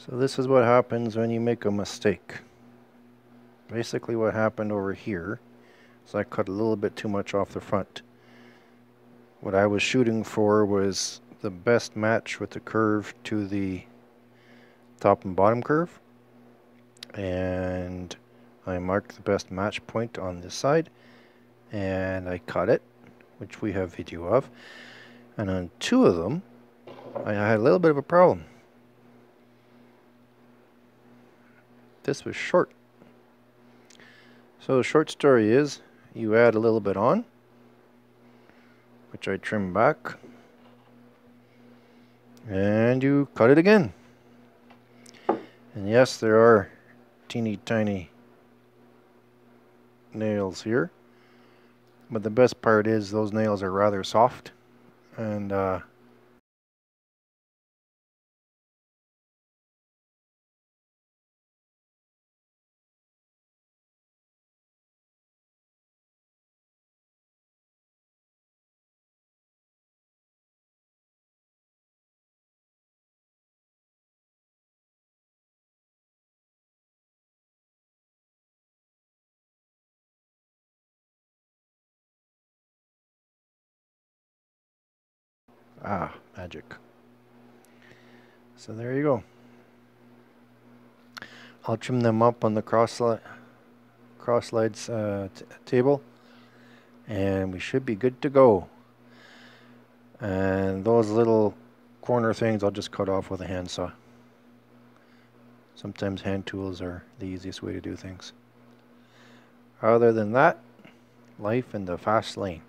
So this is what happens when you make a mistake. Basically what happened over here is I cut a little bit too much off the front. What I was shooting for was the best match with the curve to the top and bottom curve. And I marked the best match point on this side. And I cut it, which we have video of. And on two of them, I had a little bit of a problem. This was short. So the short story is, you add a little bit on, which I trim back, and you cut it again. And yes, there are teeny tiny nails here, but the best part is those nails are rather soft, and magic. So there you go. I'll trim them up on the cross slides table, and we should be good to go. And those little corner things I'll just cut off with a handsaw. Sometimes hand tools are the easiest way to do things. Other than that, life in the fast lane.